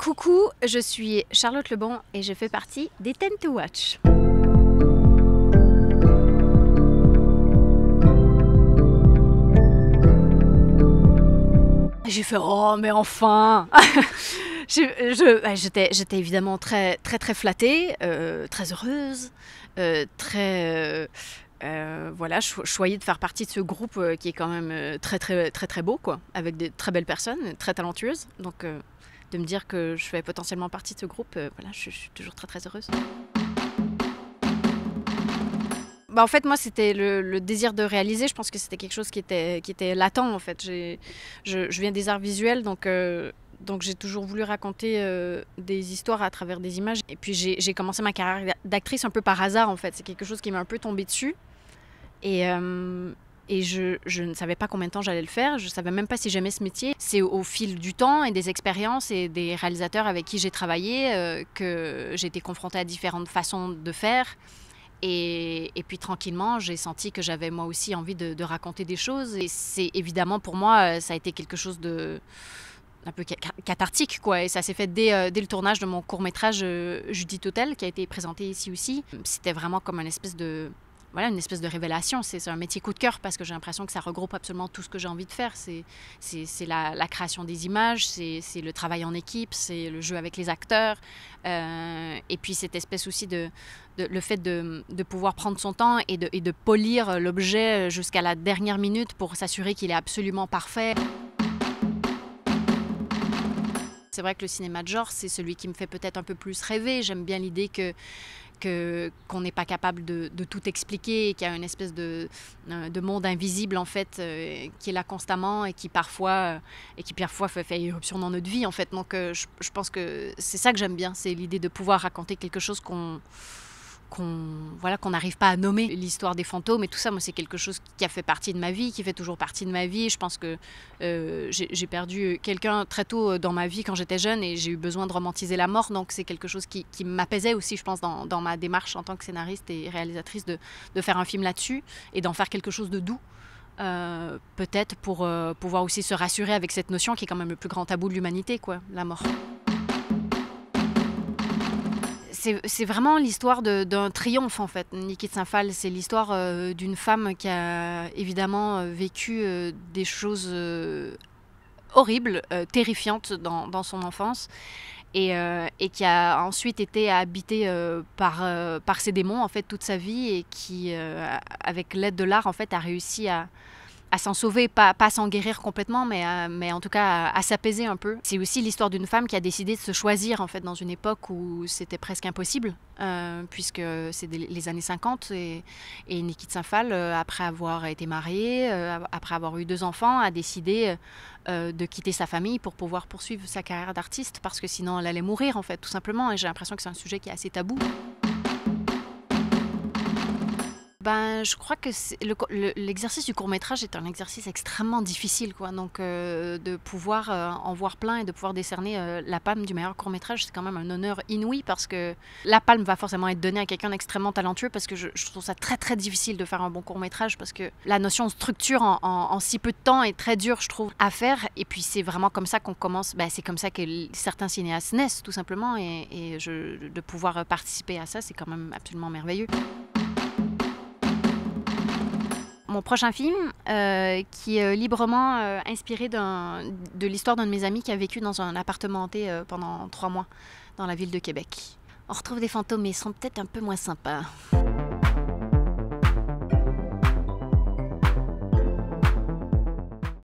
Coucou, je suis Charlotte Lebon et je fais partie des 10 to Watch. J'ai fait oh mais enfin. J'étais évidemment très flattée, très heureuse, voilà, choyée de faire partie de ce groupe qui est quand même très beau quoi, avec des très belles personnes, très talentueuses. Donc de me dire que je fais potentiellement partie de ce groupe, voilà, je suis toujours très heureuse. Bah en fait, moi, c'était le désir de réaliser. Je pense que c'était quelque chose qui était latent, en fait. Je viens des arts visuels, donc j'ai toujours voulu raconter des histoires à travers des images. Et puis, j'ai commencé ma carrière d'actrice un peu par hasard, en fait. C'est quelque chose qui m'est un peu tombé dessus. Et je ne savais pas combien de temps j'allais le faire. Je ne savais même pas si j'aimais ce métier. C'est au fil du temps et des expériences et des réalisateurs avec qui j'ai travaillé que j'ai été confrontée à différentes façons de faire. Et puis tranquillement, j'ai senti que j'avais moi aussi envie de raconter des choses. Et c'est évidemment pour moi, ça a été quelque chose de un peu cathartique, quoi. Et ça s'est fait dès le tournage de mon court-métrage Judith Hotel, qui a été présenté ici aussi. C'était vraiment comme une espèce de révélation. C'est un métier coup de cœur parce que j'ai l'impression que ça regroupe absolument tout ce que j'ai envie de faire. C'est la création des images, c'est le travail en équipe, c'est le jeu avec les acteurs. Et puis cette espèce aussi le fait de pouvoir prendre son temps et de polir l'objet jusqu'à la dernière minute pour s'assurer qu'il est absolument parfait. C'est vrai que le cinéma de genre, c'est celui qui me fait peut-être un peu plus rêver. J'aime bien l'idée qu'on n'est pas capable de tout expliquer, qu'il y a une espèce de monde invisible en fait qui est là constamment et qui parfois fait irruption dans notre vie en fait. Donc je pense que c'est ça que j'aime bien, c'est l'idée de pouvoir raconter quelque chose qu'on n'arrive pas à nommer. L'histoire des fantômes et tout ça, moi c'est quelque chose qui a fait partie de ma vie, qui fait toujours partie de ma vie. Je pense que j'ai perdu quelqu'un très tôt dans ma vie quand j'étais jeune et j'ai eu besoin de romantiser la mort, donc c'est quelque chose qui m'apaisait aussi, je pense, dans ma démarche en tant que scénariste et réalisatrice de faire un film là-dessus et d'en faire quelque chose de doux. Peut-être pour pouvoir aussi se rassurer avec cette notion qui est quand même le plus grand tabou de l'humanité, quoi, la mort. C'est vraiment l'histoire d'un triomphe, en fait. Niki de Saint-Phalle, c'est l'histoire d'une femme qui a évidemment vécu des choses horribles, terrifiantes dans son enfance et qui a ensuite été habitée par ses démons, en fait, toute sa vie et qui, avec l'aide de l'art, en fait, a réussi à s'en sauver, pas à s'en guérir complètement, mais en tout cas à s'apaiser un peu. C'est aussi l'histoire d'une femme qui a décidé de se choisir en fait dans une époque où c'était presque impossible, puisque c'est les années 50 et Niki de Saint-Phalle, après avoir été mariée, après avoir eu 2 enfants, a décidé de quitter sa famille pour pouvoir poursuivre sa carrière d'artiste, parce que sinon elle allait mourir en fait, tout simplement. Et j'ai l'impression que c'est un sujet qui est assez tabou. Ben, je crois que l'exercice du court-métrage est un exercice extrêmement difficile, quoi. Donc, de pouvoir en voir plein et de pouvoir décerner la palme du meilleur court-métrage, c'est quand même un honneur inouï parce que la palme va forcément être donnée à quelqu'un d'extrêmement talentueux parce que je trouve ça très difficile de faire un bon court-métrage parce que la notion de structure en si peu de temps est très dure, je trouve, à faire. Et puis, c'est vraiment comme ça qu'on commence, ben, c'est comme ça que certains cinéastes naissent, tout simplement. Et de pouvoir participer à ça, c'est quand même absolument merveilleux. Mon prochain film, qui est librement inspiré de l'histoire d'un de mes amis qui a vécu dans un appartement hanté pendant 3 mois dans la ville de Québec. On retrouve des fantômes, mais ils sont peut-être un peu moins sympas.